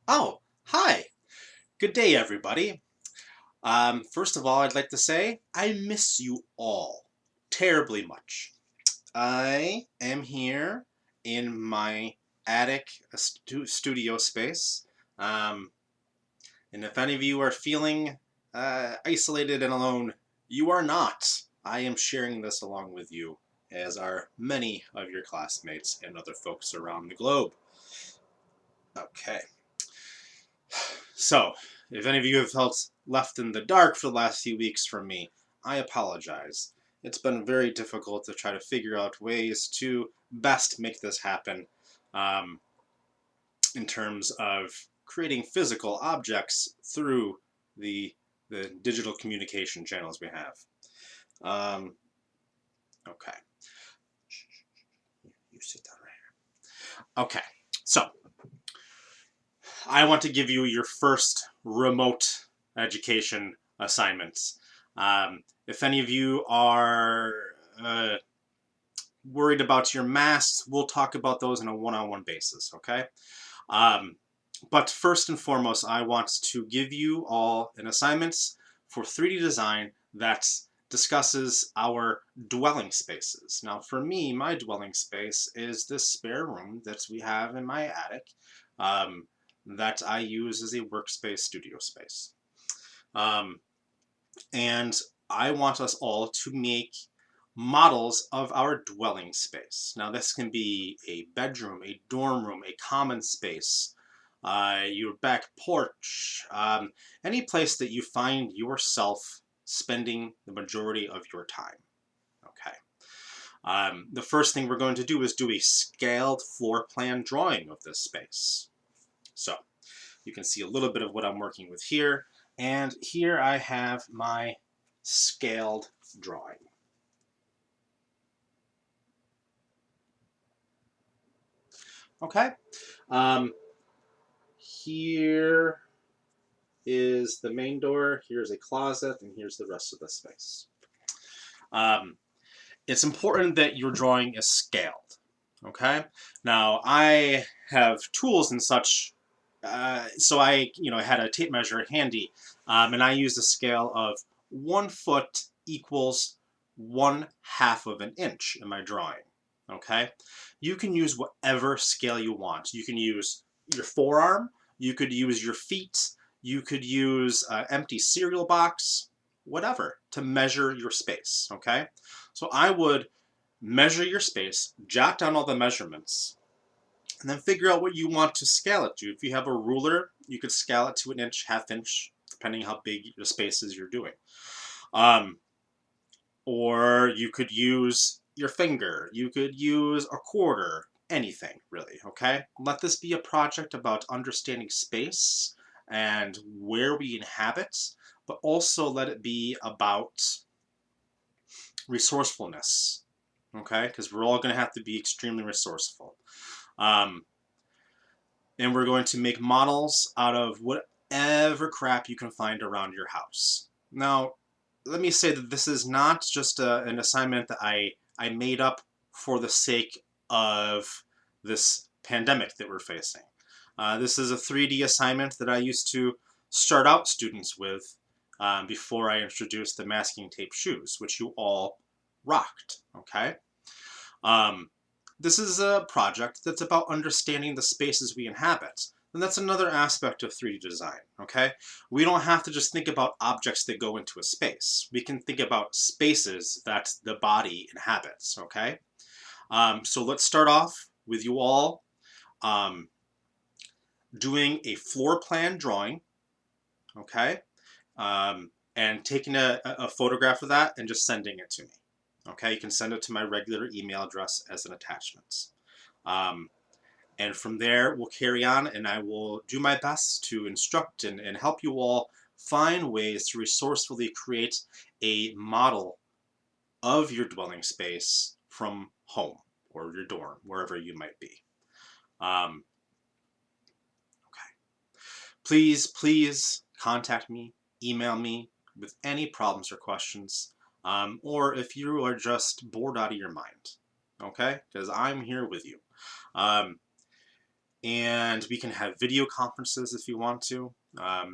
Oh, hi. Good day, everybody. First of all, I'd like to say I miss you all terribly much. I am here in my attic studio space. Um, and if any of you are feeling isolated and alone, you are not. I am sharing this along with you, as are many of your classmates and other folks around the globe. Okay. So, if any of you have felt left in the dark for the last few weeks from me, I apologize. It's been very difficult to try to figure out ways to best make this happen um, in terms of creating physical objects through the, the digital communication channels we have. Um, okay, you sit down right here. Okay, so I want to give you your first remote education assignments. If any of you are worried about your masks, we'll talk about those on a one-on-one basis, okay? Um, but first and foremost, I want to give you all an assignment for 3D design that discusses our dwelling spaces. Now, for me, my dwelling space is this spare room that we have in my attic um, that I use as a workspace studio space. Um, and I want us all to make models of our dwelling space. Now, this can be a bedroom, a dorm room, a common space, your back porch, any place that you find yourself spending the majority of your time. Okay. The first thing we're going to do is do a scaled floor plan drawing of this space. So you can see a little bit of what I'm working with here. And here I have my scaled drawing. Okay. Um, here is the main door, here's a closet, and here's the rest of the space. Um, it's important that your drawing is scaled. Okay. Now I have tools and such, so I had a tape measure handy, and I used a scale of 1 foot equals 1/2 of an inch in my drawing. Okay. You can use whatever scale you want. You can use your forearm. You could use your feet. You could use an empty cereal box, whatever, to measure your space. Okay. So I would measure your space, jot down all the measurements, and then figure out what you want to scale it to. If you have a ruler, you could scale it to an inch, half inch, depending how big the spaces you're doing. Um, or you could use your finger, you could use a quarter, anything really, okay? Let this be a project about understanding space and where we inhabit, but also let it be about resourcefulness, okay? Because we're all going to have to be extremely resourceful. Um, and we're going to make models out of whatever crap you can find around your house. Now, let me say that this is not just an assignment that I made up for the sake of this pandemic that we're facing. This is a 3D assignment that I used to start out students with before I introduced the masking tape shoes, which you all rocked, okay? Um, this is a project that's about understanding the spaces we inhabit. And that's another aspect of 3D design, okay? We don't have to just think about objects that go into a space. We can think about spaces that the body inhabits, okay? So let's start off with you all um, doing a floor plan drawing, okay? And taking a photograph of that and just sending it to me. Okay, you can send it to my regular email address as an attachment. Um, and from there, we'll carry on, and I will do my best to instruct and help you all find ways to resourcefully create a model of your dwelling space from home or your dorm, wherever you might be. Um, okay. Please contact me, email me with any problems or questions, or if you are just bored out of your mind, okay? Because I'm here with you. Um, and we can have video conferences if you want to.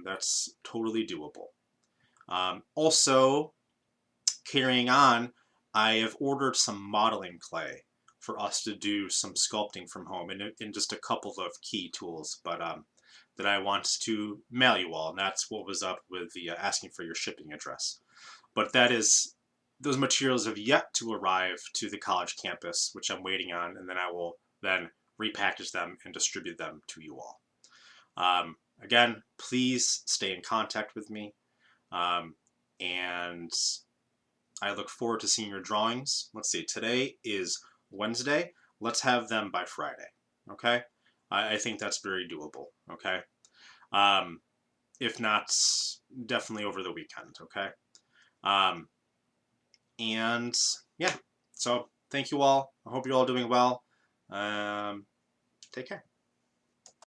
That's totally doable. Also, carrying on, I have ordered some modeling clay for us to do some sculpting from home, and just a couple of key tools, but that I want to mail you all, and that's what was up with the asking for your shipping address. But that is, those materials have yet to arrive to the college campus, which I'm waiting on, and then I will then repackage them and distribute them to you all. Again, please stay in contact with me, and I look forward to seeing your drawings. Let's see, today is Wednesday. Let's have them by Friday, okay? I think that's very doable, okay? Um, if not, definitely over the weekend, okay? Um, and yeah, so thank you all. I hope you're all doing well. Take care.